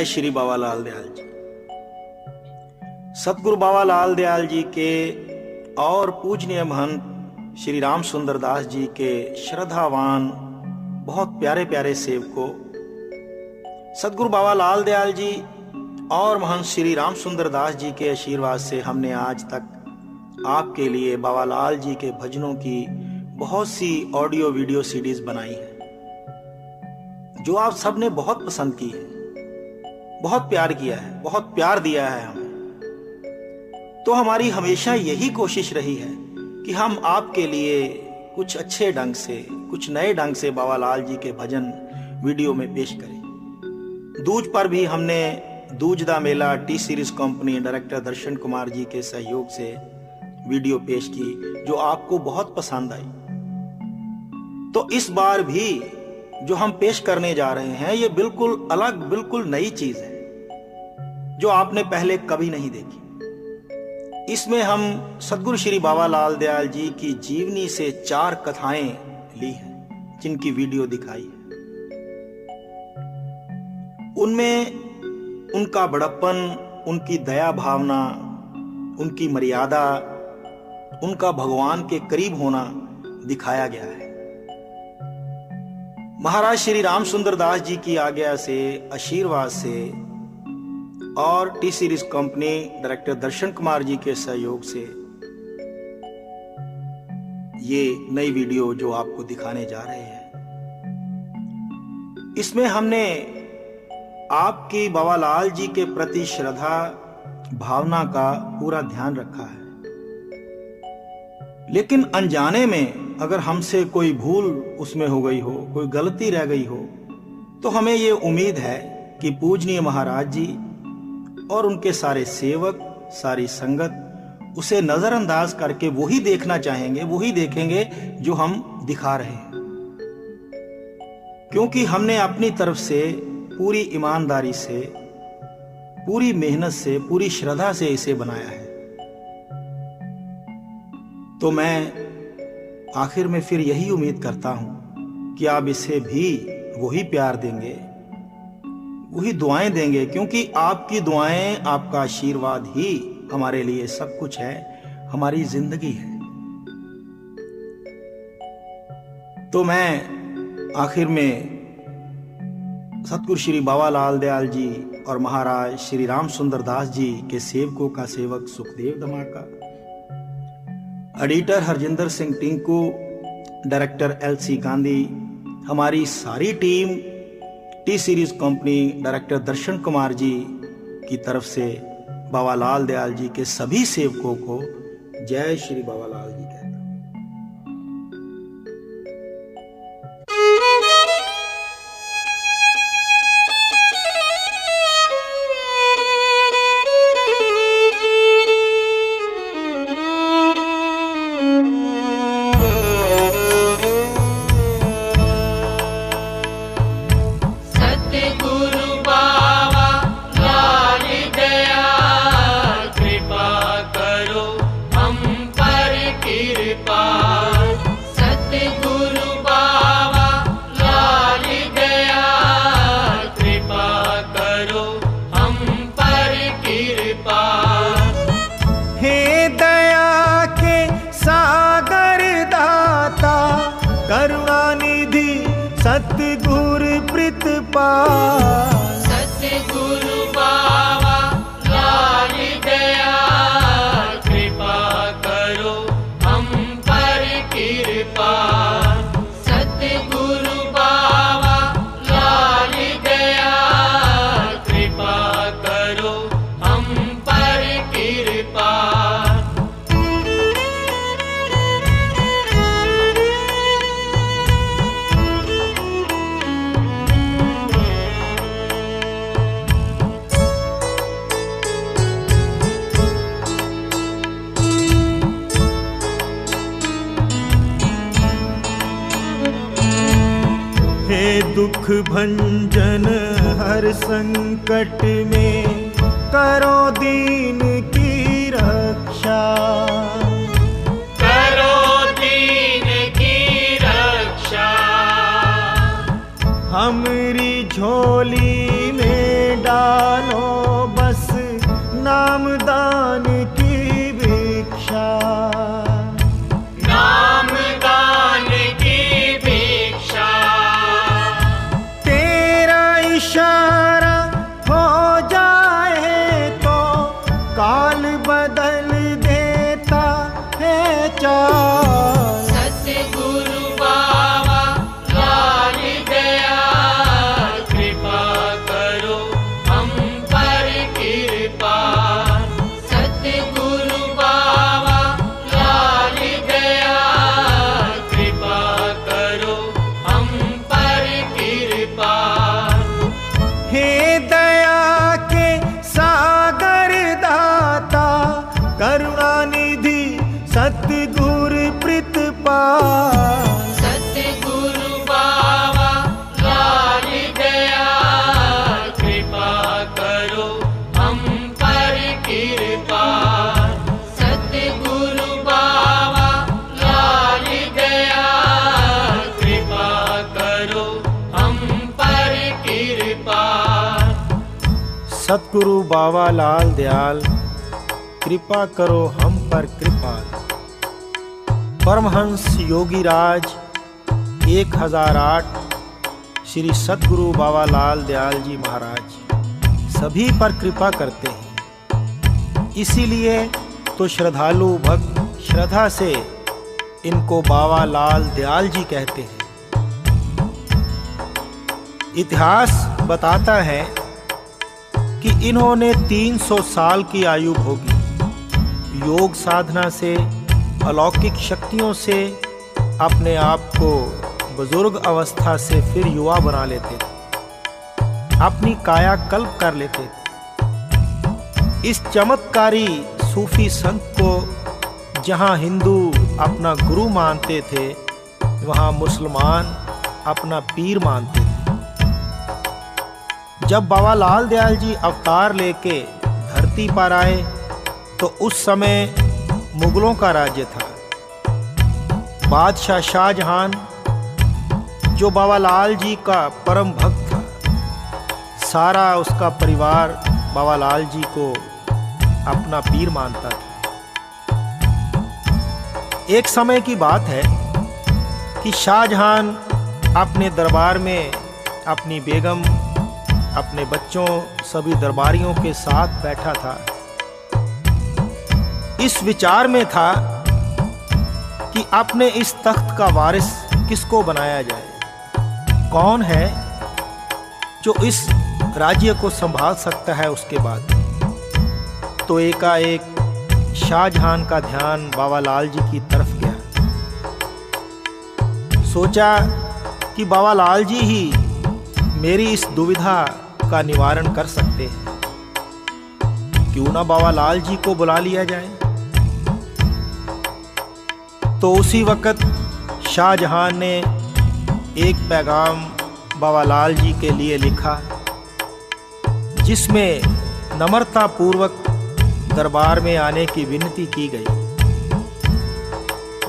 जय श्री बाबा लाल दयाल जी। सतगुरु बाबा लाल दयाल जी के और पूजनीय महंत श्री राम सुंदर दास जी के श्रद्धावान बहुत प्यारे प्यारे सेवकों, सतगुरु बाबा लाल दयाल जी और महंत श्री राम सुंदर दास जी के आशीर्वाद से हमने आज तक आपके लिए बाबा लाल जी के भजनों की बहुत सी ऑडियो वीडियो सीडीज बनाई है, जो आप सबने बहुत पसंद की है, बहुत प्यार किया है, बहुत प्यार दिया है हमें। तो हमारी हमेशा यही कोशिश रही है कि हम आपके लिए कुछ अच्छे ढंग से, कुछ नए ढंग से बाबा लाल जी के भजन वीडियो में पेश करें। दूज पर भी हमने दूज दा मेला T series company director Darshan Kumar जी के सहयोग से वीडियो पेश की, जो आपको बहुत पसंद आई। तो इस बार भी जो हम पेश करने जा रहे हैं ये बिल्कुल अलग, बिल्कुल नई चीज है जो आपने पहले कभी नहीं देखी। इसमें हम सतगुरु श्री बाबा लाल दयाल जी की जीवनी से 4 कथाएं ली हैं, जिनकी वीडियो दिखाई है। उनमें उनका बड़प्पन, उनकी दया भावना, उनकी मर्यादा, उनका भगवान के करीब होना दिखाया गया है। महाराज श्री राम सुंदर दास जी की आज्ञा से, आशीर्वाद से और T series company director Darshan Kumar जी के सहयोग से ये नई वीडियो जो आपको दिखाने जा रहे हैं, इसमें हमने आपकी बाबा लाल जी के प्रति श्रद्धा भावना का पूरा ध्यान रखा है। लेकिन अनजाने में अगर हमसे कोई भूल उसमें हो गई हो, कोई गलती रह गई हो, तो हमें ये उम्मीद है कि पूजनीय महाराज जी और उनके सारे सेवक, सारी संगत उसे नजरअंदाज करके वही देखना चाहेंगे, वही देखेंगे जो हम दिखा रहे हैं। क्योंकि हमने अपनी तरफ से पूरी ईमानदारी से, पूरी मेहनत से, पूरी श्रद्धा से इसे बनाया है। तो मैं आखिर में फिर यही उम्मीद करता हूं कि आप इसे भी वही प्यार देंगे, वही दुआएं देंगे, क्योंकि आपकी दुआएं, आपका आशीर्वाद ही हमारे लिए सब कुछ है, हमारी जिंदगी है। तो मैं आखिर में सतगुरु श्री बाबा लाल दयाल जी और महाराज श्री राम सुंदर दास जी के सेवकों का सेवक Sukhdev Dhamaka, editor Harjinder Singh Tinku, director LC Gandhi, हमारी सारी team T series company director Darshan Kumar ji की तरफ से बाबा लाल दयाल जी के सभी सेवकों को जय श्री बाबा लाल जी कहता हूं। करुणानिधि सतगुरु प्रीतपाल, सतगुरु बाबा लाल दयाल, कृपा करो हम पर कृपा। सतगुरु बाबा लाल दयाल, कृपा करो हम पर कृपा। दुख भंजन हर संकट में करो दीन की रक्षा, करो दीन की रक्षा। हमरी झोली में डाल नामदान की भिक्षा। नामदान की भिक्षा। तेरा इशारा हो जाए तो काल बदल देता है चाल। सतगुरु बाबा लाल दयाल कृपा करो हम पर कृपा। सतगुरु बाबा लाल दयाल कृपा करो हम पर कृपा। हे दया के सागर दाता करुणा निधि सतगुरु प्रीतपाल। सतगुरु बाबा लाल दयाल कृपा करो हम पर कृपा। सतगुरु बाबा लाल दयाल कृपा करो हम पर कृपा। सतगुरु बाबा लाल दयाल कृपा करो हम पर कृपाल। परमहंस योगी राज 1008 श्री सतगुरु बाबा लाल दयाल जी महाराज सभी पर कृपा करते हैं। इसीलिए तो श्रद्धालु भक्त श्रद्धा से इनको बाबा लाल दयाल जी कहते हैं। इतिहास बताता है कि इन्होंने 300 साल की आयु भोगी। योग साधना से अलौकिक शक्तियों से अपने आप को बुजुर्ग अवस्था से फिर युवा बना लेते थे, अपनी काया कल्प कर लेते थे। इस चमत्कारी सूफी संत को जहां हिंदू अपना गुरु मानते थे, वहां मुसलमान अपना पीर मानते थे। जब बाबा लाल दयाल जी अवतार लेके धरती पर आए तो उस समय मुगलों का राज्य था। बादशाह शाहजहां जो बाबा लाल जी का परम भक्त था, सारा उसका परिवार बाबा लाल जी को अपना पीर मानता था। एक समय की बात है कि शाहजहां अपने दरबार में अपनी बेगम, अपने बच्चों, सभी दरबारियों के साथ बैठा था। इस विचार में था कि अपने इस तख्त का वारिस किसको बनाया जाए, कौन है जो इस राज्य को संभाल सकता है उसके बाद। तो एकाएक शाहजहां का ध्यान बाबा लाल जी की तरफ गया। सोचा कि बाबा लाल जी ही मेरी इस दुविधा का निवारण कर सकते हैं, क्यों ना बाबा लाल जी को बुला लिया जाए। तो उसी वक्त शाहजहां ने एक पैगाम बाबा लाल जी के लिए लिखा, जिसमें नम्रता पूर्वक दरबार में आने की विनती की गई।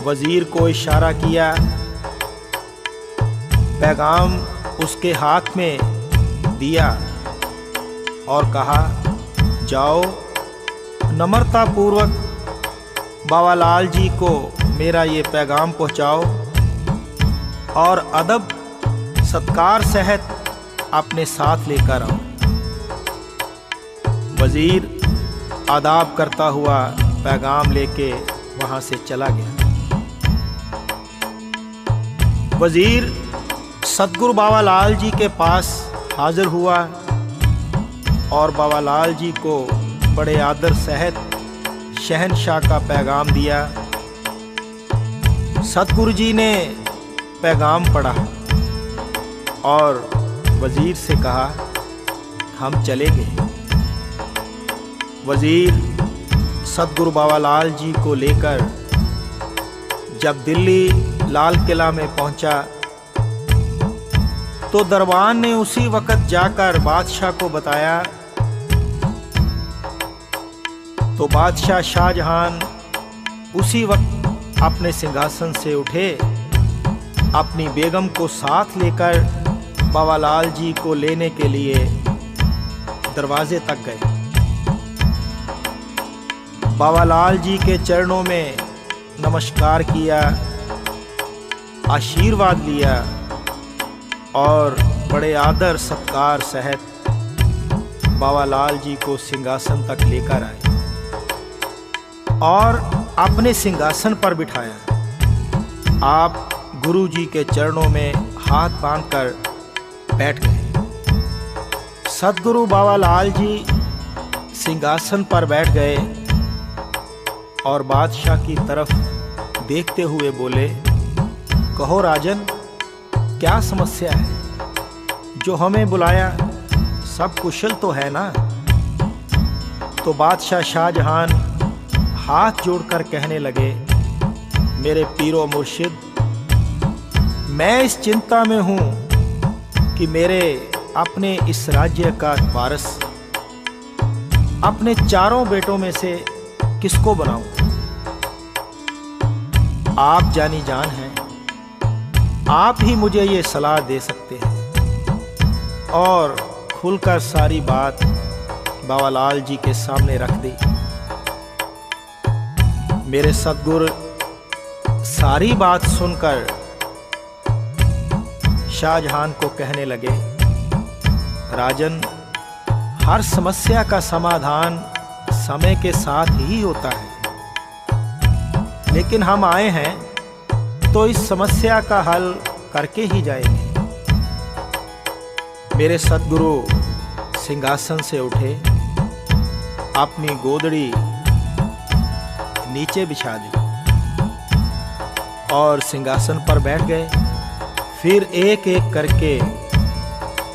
वजीर को इशारा किया, पैगाम उसके हाथ में दिया और कहा, जाओ नम्रता पूर्वक बाबा लाल जी को मेरा ये पैगाम पहुंचाओ और अदब सत्कार सहित अपने साथ लेकर आओ। वजीर आदाब करता हुआ पैगाम लेके वहां से चला गया। वजीर सतगुरु बाबा लाल जी के पास हाजिर हुआ और बाबा लाल जी को बड़े आदर सहित शहनशाह का पैगाम दिया। सतगुरु जी ने पैगाम पढ़ा और वजीर से कहा, हम चलेंगे। वजीर सतगुरु बाबा लाल जी को लेकर जब दिल्ली लाल किला में पहुंचा तो दरबान ने उसी वक्त जाकर बादशाह को बताया। तो बादशाह शाहजहां उसी वक्त अपने सिंहासन से उठे, अपनी बेगम को साथ लेकर बाबा लाल जी को लेने के लिए दरवाजे तक गए। बाबा लाल जी के चरणों में नमस्कार किया, आशीर्वाद लिया और बड़े आदर सत्कार सहित बाबा लाल जी को सिंहासन तक लेकर आए और अपने सिंहासन पर बिठाया। आप गुरु जी के चरणों में हाथ बांधकर बैठ गए। सद्गुरु बाबा लाल जी सिंहासन पर बैठ गए और बादशाह की तरफ देखते हुए बोले, कहो राजन, क्या समस्या है? जो हमें बुलाया सब कुशल तो है ना? तो बादशाह शाहजहां हाथ जोड़कर कहने लगे, मेरे पीरो मुर्शिद, मैं इस चिंता में हूं कि मेरे अपने इस राज्य का वारिस अपने चारों बेटों में से किसको बनाऊं? आप जानी जान हैं, आप ही मुझे ये सलाह दे सकते हैं। और खुलकर सारी बात बाबा लाल जी के सामने रख दी। मेरे सद्गुरु सारी बात सुनकर शाहजहां को कहने लगे, राजन, हर समस्या का समाधान समय के साथ ही होता है, लेकिन हम आए हैं तो इस समस्या का हल करके ही जाएंगे। मेरे सद्गुरु सिंहासन से उठे, अपनी गोदड़ी नीचे बिछा दी और सिंहासन पर बैठ गए। फिर एक एक करके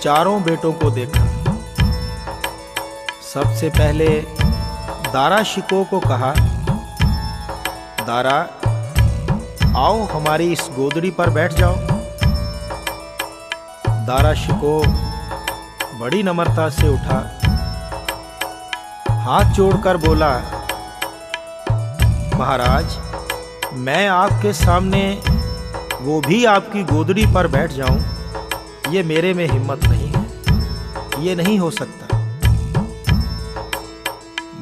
चारों बेटों को देखा। सबसे पहले दारा शिको को कहा, दारा, आओ हमारी इस गोदड़ी पर बैठ जाओ। दारा शिको बड़ी नम्रता से उठा, हाथ जोड़कर बोला, महाराज, मैं आपके सामने वो भी आपकी गोदड़ी पर बैठ जाऊं, ये मेरे में हिम्मत नहीं है, ये नहीं हो सकता।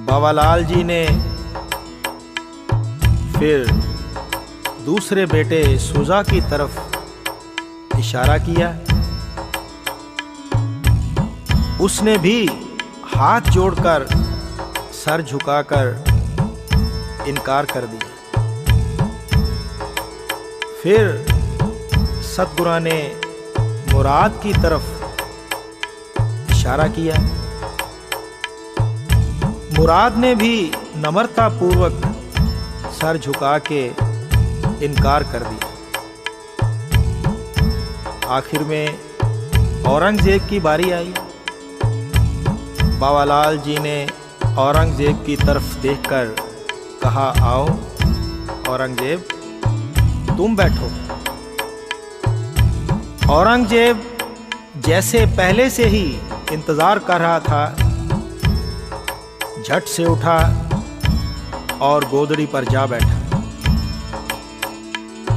बाबा लाल जी ने फिर दूसरे बेटे सुजा की तरफ इशारा किया। उसने भी हाथ जोड़कर सर झुकाकर इनकार कर दिया। फिर सतगुरु ने मुराद की तरफ इशारा किया। मुराद ने भी नम्रता पूर्वक सर झुका के इनकार कर दिया। आखिर में औरंगजेब की बारी आई। बाबा लाल जी ने औरंगजेब की तरफ देखकर कहा, आओ औरंगजेब, तुम बैठो। औरंगजेब जैसे पहले से ही इंतजार कर रहा था, झट से उठा और गोदड़ी पर जा बैठा।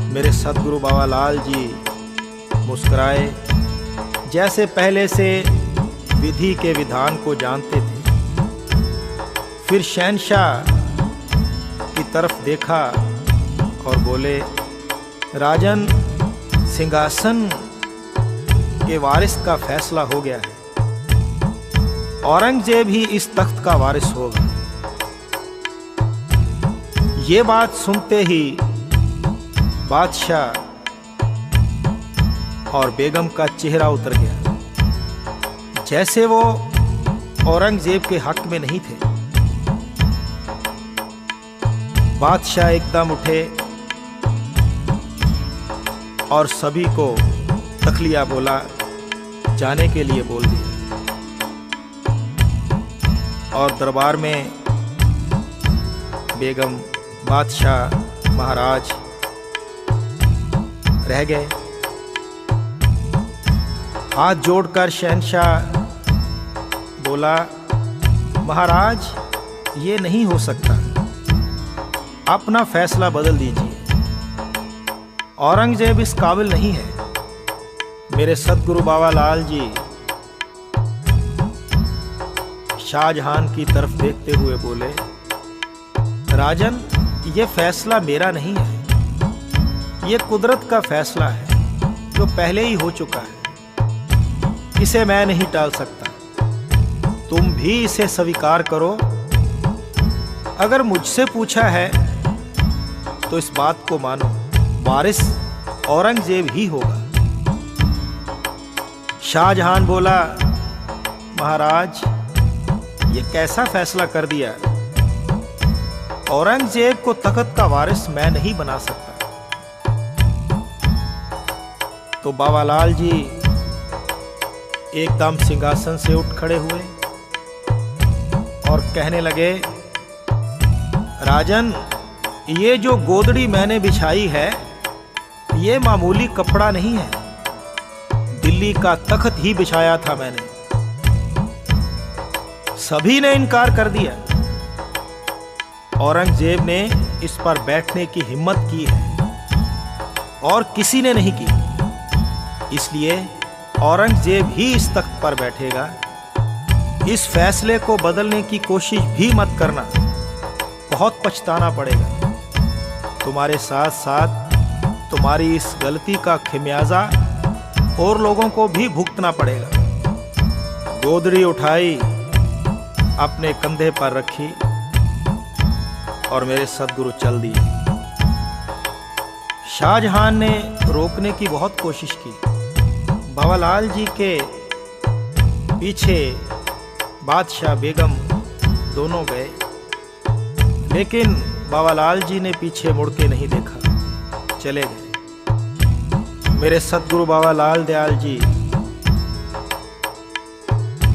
मेरे सद्गुरु बाबा लाल जी मुस्कुराए, जैसे पहले से विधि के विधान को जानते थे। फिर शहंशाह की तरफ देखा और बोले, राजन, सिंहासन के वारिस का फैसला हो गया है। औरंगजेब ही इस तख्त का वारिस होगा। ये बात सुनते ही बादशाह और बेगम का चेहरा उतर गया, जैसे वो औरंगजेब के हक में नहीं थे। बादशाह एकदम उठे और सभी को तखलिया बोला, जाने के लिए बोल दिया। और दरबार में बेगम, बादशाह, महाराज रह गए। हाथ जोड़कर शहंशाह बोला, महाराज, ये नहीं हो सकता, अपना फैसला बदल दीजिए। औरंगजेब इस काबिल नहीं है। मेरे सद्गुरु बाबा लाल जी शाहजहां की तरफ देखते हुए बोले, राजन, ये फैसला मेरा नहीं है, ये कुदरत का फैसला है जो पहले ही हो चुका है। इसे मैं नहीं टाल सकता। तुम भी इसे स्वीकार करो। अगर मुझसे पूछा है तो इस बात को मानो, वारिस औरंगजेब ही होगा। शाहजहां बोला, महाराज, ये कैसा फैसला कर दिया? औरंगजेब को तख्त का वारिस मैं नहीं बना सकता। तो बाबालाल जी एकदम सिंहासन से उठ खड़े हुए और कहने लगे, राजन, ये जो गोदड़ी मैंने बिछाई है, ये मामूली कपड़ा नहीं है। दिल्ली का तख्त ही बिछाया था मैंने। सभी ने इनकार कर दिया। औरंगजेब ने इस पर बैठने की हिम्मत की है और किसी ने नहीं की। इसलिए औरंगजेब ही इस तख्त पर बैठेगा। इस फैसले को बदलने की कोशिश भी मत करना, बहुत पछताना पड़ेगा। तुम्हारे साथ साथ तुम्हारी इस गलती का खमियाजा और लोगों को भी भुगतना पड़ेगा। गोदड़ी उठाई, अपने कंधे पर रखी और मेरे सदगुरु चल दिए। शाहजहां ने रोकने की बहुत कोशिश की। बाबालाल जी के पीछे बादशाह बेगम दोनों गए, लेकिन बाबालाल जी ने पीछे मुड़ के नहीं देखा, चले गए। मेरे सदगुरु बाबालाल दयाल जी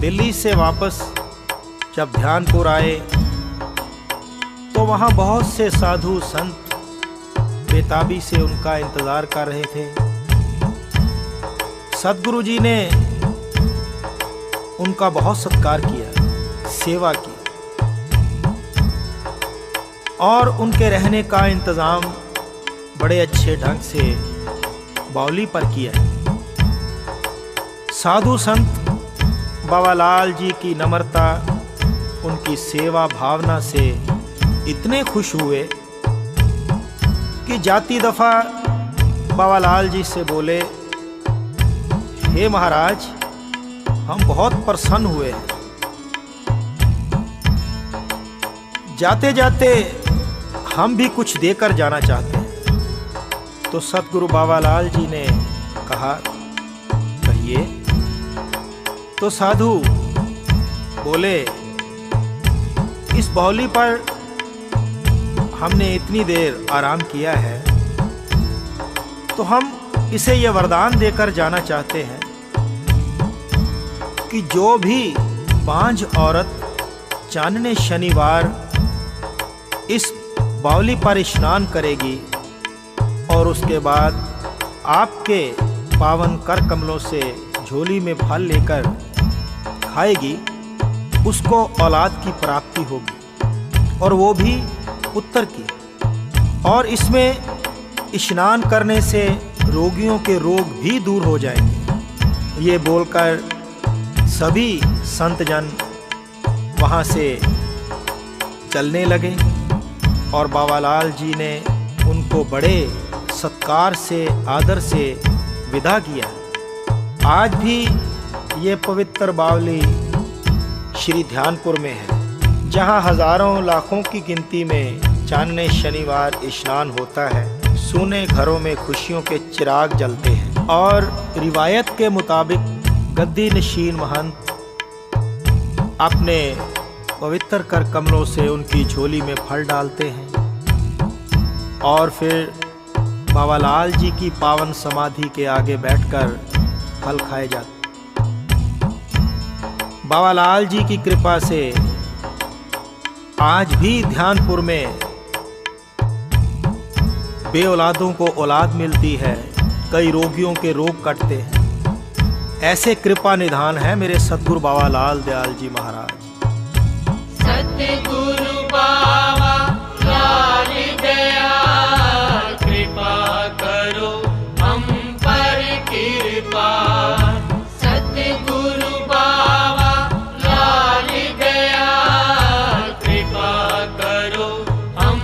दिल्ली से वापस जब ध्यानपुर आए तो वहां बहुत से साधु संत बेताबी से उनका इंतजार कर रहे थे। सदगुरु जी ने उनका बहुत सत्कार किया, सेवा की और उनके रहने का इंतजाम बड़े अच्छे ढंग से बावली पर किया। साधु संत बाबालाल जी की नम्रता, उनकी सेवा भावना से इतने खुश हुए कि जाती दफा बाबालाल जी से बोले, हे महाराज, हम बहुत प्रसन्न हुए हैं। जाते जाते हम भी कुछ देकर जाना चाहते हैं। तो सतगुरु बाबालाल जी ने कहा, कहिए। तो साधु बोले, इस बावली पर हमने इतनी देर आराम किया है, तो हम इसे यह वरदान देकर जाना चाहते हैं कि जो भी बांझ औरत चांदने शनिवार इस बावली पर स्नान करेगी और उसके बाद आपके पावन कर कमलों से झोली में फल लेकर खाएगी, उसको औलाद की प्राप्ति होगी, और वो भी पुत्र की। और इसमें स्नान करने से रोगियों के रोग भी दूर हो जाएंगे। ये बोलकर सभी संत जन वहाँ से चलने लगे और बाबालाल जी ने उनको बड़े सत्कार से, आदर से विदा किया। आज भी ये पवित्र बावली श्री ध्यानपुर में है, जहाँ हजारों लाखों की गिनती में चांदने शनिवार स्नान होता है। सूने घरों में खुशियों के चिराग जलते हैं और रिवायत के मुताबिक गद्दी नशीन महंत अपने पवित्र कर कमलों से उनकी झोली में फल डालते हैं और फिर बाबालाल जी की पावन समाधि के आगे बैठकर फल खाए जाते। बाबालाल जी की कृपा से आज भी ध्यानपुर में बेऔलादों को औलाद मिलती है, कई रोगियों के रोग कटते हैं। ऐसे कृपा निधान है मेरे सतगुरु बाबालाल दयाल जी महाराज। सतगुरु बाबा लाल दयाल, कृपा करो हम पर कृपा। सतगुरु बाबा लाल दयाल, कृपा करो हम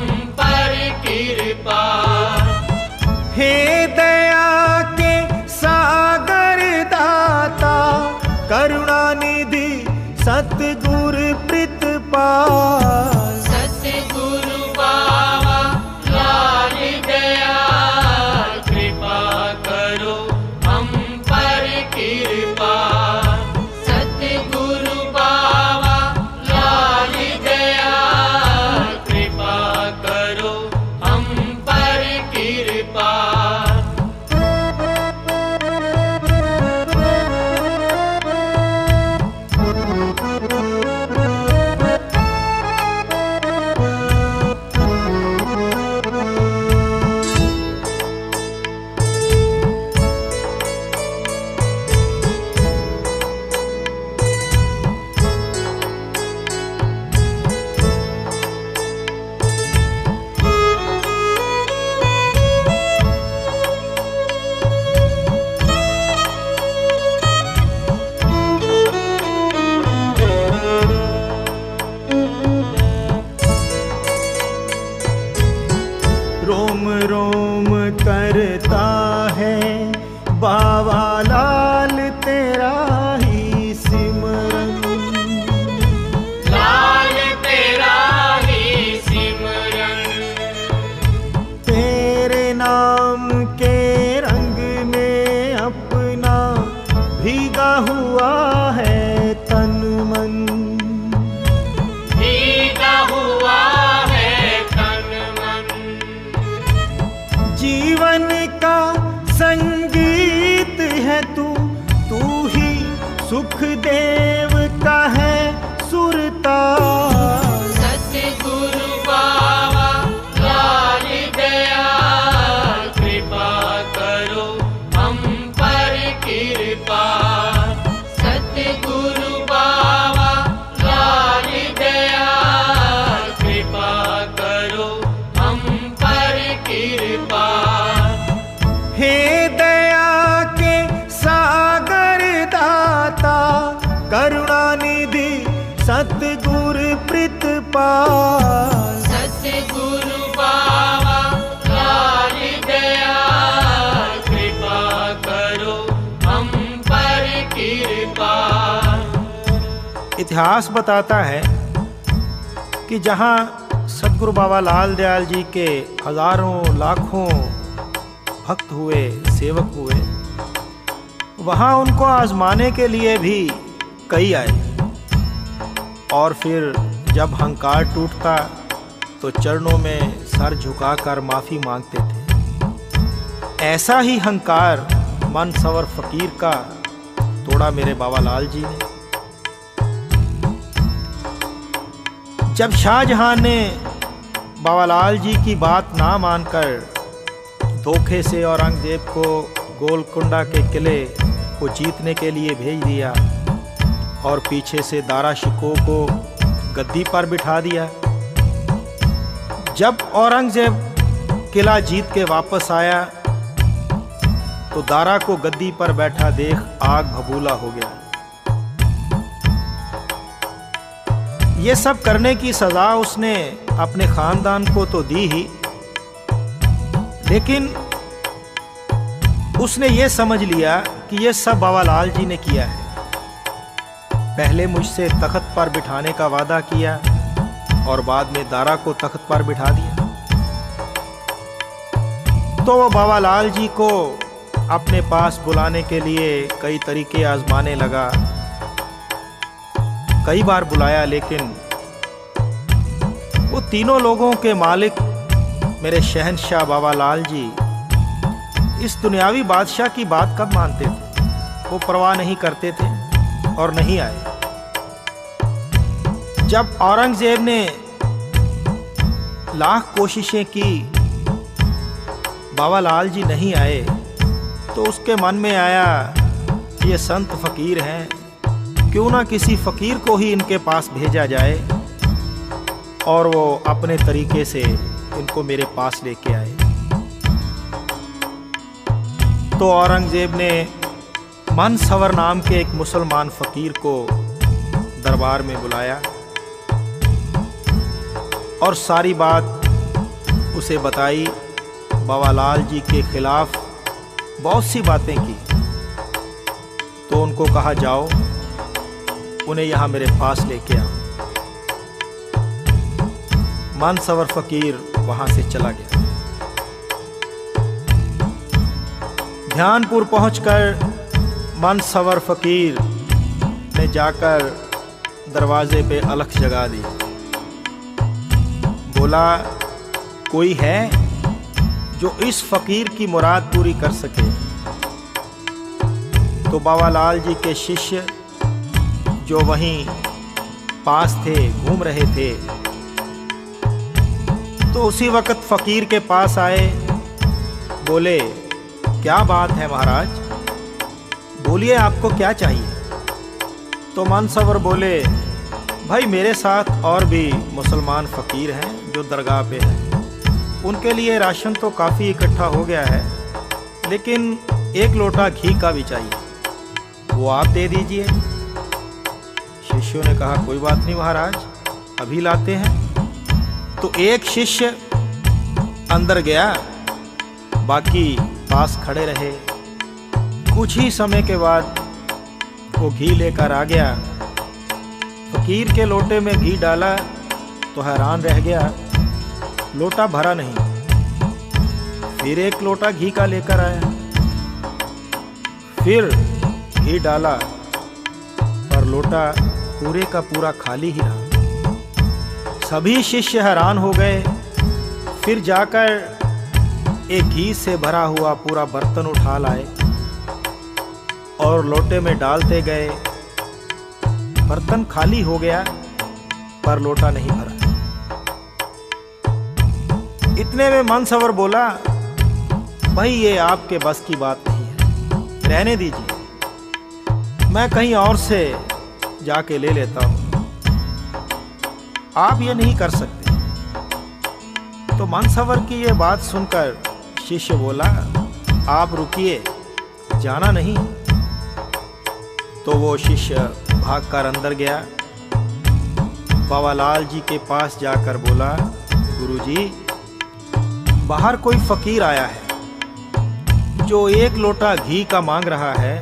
रोम रोम करता है बाबा लाल तेरा ही सिमरन। लाल तेरा ही सिमरन। तेरे नाम के रंग में अपना भीगा हुआ है तन मन। भीगा हुआ है तन मन। जीवन का संगीत है तू, तू ही सुखदेव का है सुरताल। सतगुरु बाबा लाल दयाल, कृपा करो हम पर कृपा। सतगुरु बाबा लाल दयाल, कृपा करो हम पर कृपा। हे दया के सागर दाता, करुणा निधि सतगुरु प्रीतपाल। सतगुरु बाबा लाल दयाल, कृपा करो हम पर कृपा। इतिहास बताता है कि जहाँ सदगुरु बाबा लाल दयाल जी के हजारों लाखों भक्त हुए, सेवक हुए, वहाँ उनको आजमाने के लिए भी कई आए। और फिर जब हंकार टूटता तो चरणों में सर झुकाकर माफ़ी मांगते थे। ऐसा ही हंकार मनसवर फकीर का तोड़ा मेरे बाबा लाल जी ने। जब शाहजहां ने बाबा लाल जी की बात ना मानकर धोखे से औरंगजेब को गोलकुंडा के किले को जीतने के लिए भेज दिया और पीछे से दारा शिकोह को गद्दी पर बिठा दिया, जब औरंगजेब किला जीत के वापस आया तो दारा को गद्दी पर बैठा देख आग भभूला हो गया। ये सब करने की सजा उसने अपने खानदान को तो दी ही, लेकिन उसने ये समझ लिया कि ये सब बाबा लाल जी ने किया है। पहले मुझसे तख्त पर बिठाने का वादा किया और बाद में दारा को तख्त पर बिठा दिया। तो वो बाबा लाल जी को अपने पास बुलाने के लिए कई तरीके आजमाने लगा। कई बार बुलाया, लेकिन वो तीनों लोगों के मालिक मेरे शहंशाह बाबा लाल जी इस दुनियावी बादशाह की बात कब मानते थे। वो परवाह नहीं करते थे और नहीं आए। जब औरंगजेब ने लाख कोशिशें की, बाबा लाल जी नहीं आए, तो उसके मन में आया कि ये संत फकीर हैं, क्यों ना किसी फकीर को ही इनके पास भेजा जाए और वो अपने तरीके से इनको मेरे पास लेके आए। तो औरंगजेब ने मनसवर नाम के एक मुसलमान फकीर को दरबार में बुलाया और सारी बात उसे बताई। बाबा लाल जी के खिलाफ बहुत सी बातें की। तो उनको कहा, जाओ उन्हें यहाँ मेरे पास लेके आओ। मनसवर फकीर वहां से चला गया। ध्यानपुर पहुंचकर मनसवर फकीर ने जाकर दरवाजे पे अलख जगा दी। बोला, कोई है जो इस फकीर की मुराद पूरी कर सके? तो बाबा लाल जी के शिष्य जो वहीं पास थे, घूम रहे थे, तो उसी वक्त फकीर के पास आए। बोले, क्या बात है महाराज, बोलिए आपको क्या चाहिए? तो मनसवर बोले, भाई मेरे साथ और भी मुसलमान फ़कीर हैं जो दरगाह पे हैं, उनके लिए राशन तो काफ़ी इकट्ठा हो गया है, लेकिन एक लोटा घी का भी चाहिए, वो आप दे दीजिए। शिष्यों ने कहा, कोई बात नहीं महाराज, अभी लाते हैं। तो एक शिष्य अंदर गया, बाकी पास खड़े रहे। कुछ ही समय के बाद वो घी लेकर आ गया। फकीर के लोटे में घी डाला तो हैरान रह गया, लोटा भरा नहीं। फिर एक लोटा घी का लेकर आया, फिर घी डाला पर लोटा पूरे का पूरा खाली ही रहा। सभी शिष्य हैरान हो गए। फिर जाकर एक घी से भरा हुआ पूरा बर्तन उठा लाए और लोटे में डालते गए। बर्तन खाली हो गया पर लोटा नहीं भरा। इतने में मनसवर बोला, भाई ये आपके बस की बात नहीं है, रहने दीजिए, मैं कहीं और से जाके ले लेता हूं, आप ये नहीं कर सकते। तो मनसवर की ये बात सुनकर शिष्य बोला, आप रुकिए, जाना नहीं। तो वो शिष्य भागकर अंदर गया। बाबालाल जी के पास जाकर बोला, गुरुजी, बाहर कोई फकीर आया है जो एक लोटा घी का मांग रहा है।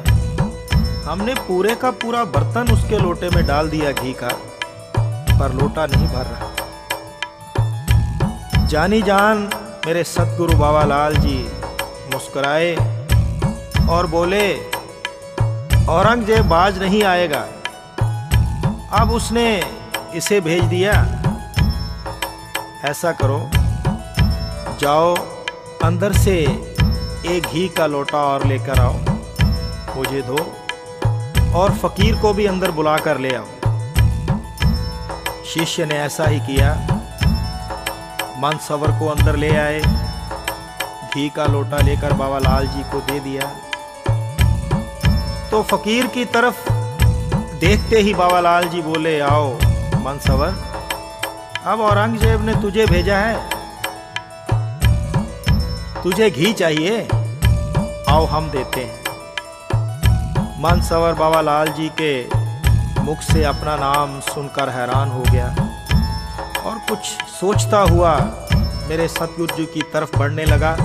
हमने पूरे का पूरा बर्तन उसके लोटे में डाल दिया घी का, पर लोटा नहीं भर रहा। जानी जान मेरे सतगुरु बाबालाल जी मुस्कुराए और बोले, औरंगजेब बाज नहीं आएगा, अब उसने इसे भेज दिया। ऐसा करो, जाओ अंदर से एक घी का लोटा और लेकर आओ, मुझे दो, और फकीर को भी अंदर बुला कर ले आओ। शिष्य ने ऐसा ही किया। मनसवर को अंदर ले आए, घी का लोटा लेकर बाबालाल जी को दे दिया। तो फकीर की तरफ देखते ही बाबालाल जी बोले, आओ मनसवर, अब औरंगजेब ने तुझे भेजा है, तुझे घी चाहिए, आओ हम देते हैं। मनसवर बाबालाल जी के मुख से अपना नाम सुनकर हैरान हो गया और कुछ सोचता हुआ मेरे सतगुरु जी की तरफ बढ़ने लगा।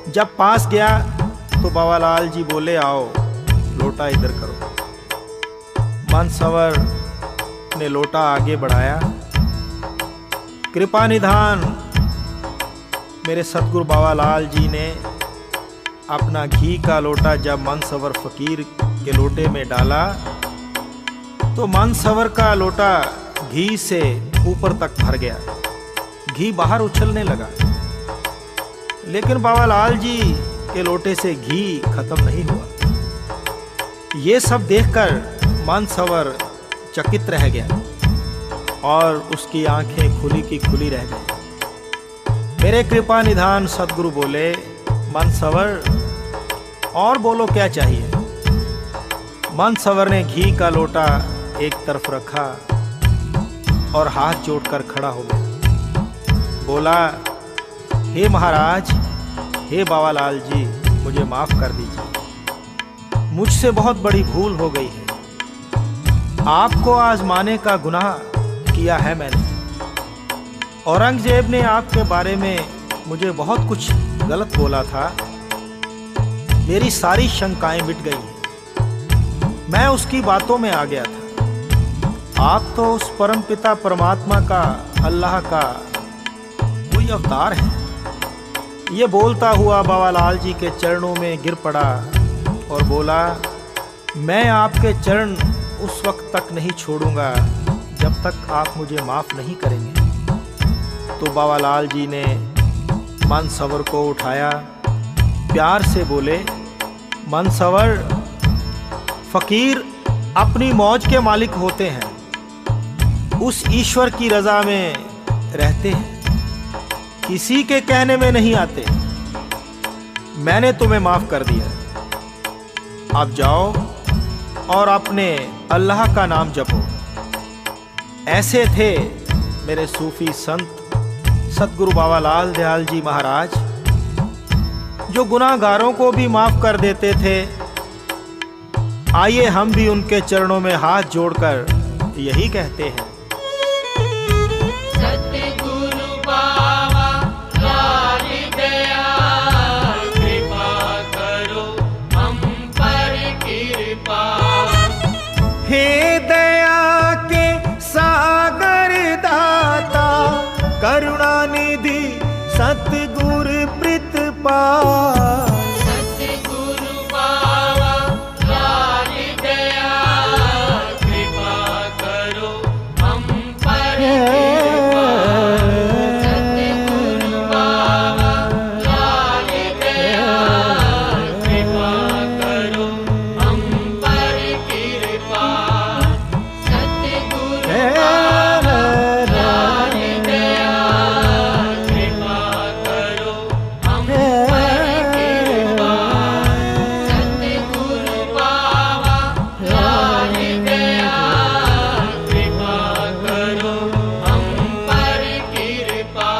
जब पास गया तो बाबालाल जी बोले, आओ लोटा इधर करो। मनसवर ने लोटा आगे बढ़ाया। कृपा निधान मेरे सतगुरु बाबालाल जी ने अपना घी का लोटा जब मनसवर फकीर के लोटे में डाला तो मनसवर का लोटा घी से ऊपर तक भर गया। घी बाहर उछलने लगा, लेकिन बाबालाल जी के लोटे से घी खत्म नहीं हुआ। ये सब देखकर मनसवर चकित रह गया और उसकी आंखें खुली की खुली रह गई। मेरे कृपा निधान सतगुरु बोले, मनसवर और बोलो क्या चाहिए। मनसवर ने घी का लोटा एक तरफ रखा और हाथ जोड़कर खड़ा हो गया। बोला, हे महाराज, हे बाबालाल जी, मुझे माफ कर दीजिए, मुझसे बहुत बड़ी भूल हो गई है। आपको आजमाने का गुनाह किया है मैंने। औरंगजेब ने आपके बारे में मुझे बहुत कुछ गलत बोला था, मेरी सारी शंकाएं मिट गई हैं। मैं उसकी बातों में आ गया था। आप तो उस परमपिता परमात्मा का, अल्लाह का कोई अवतार है। ये बोलता हुआ बाबालाल जी के चरणों में गिर पड़ा और बोला, मैं आपके चरण उस वक्त तक नहीं छोड़ूंगा जब तक आप मुझे माफ नहीं करेंगे। तो बाबालाल जी ने मनसवर को उठाया, प्यार से बोले, मनसवर, फकीर अपनी मौज के मालिक होते हैं, उस ईश्वर की रजा में रहते हैं, किसी के कहने में नहीं आते। मैंने तुम्हें माफ कर दिया, अब जाओ और अपने अल्लाह का नाम जपो। ऐसे थे मेरे सूफी संत सतगुरु बाबालाल दयाल जी महाराज, जो गुनाहगारों को भी माफ कर देते थे। आइए हम भी उनके चरणों में हाथ जोड़कर यही कहते हैं, सतगुरु बाबा कृपा। सतगुरु बाबा लाल दया कृपा करो हम पर कृपा। सतगुरु बाबा लाल दया कृपा करो हम पर कृपा। सतगुरु बाबा लाल दया कृपा करो हम पर कृपा। सतगुरु बाबा लाल दया कृपा करो हम पर कृपा।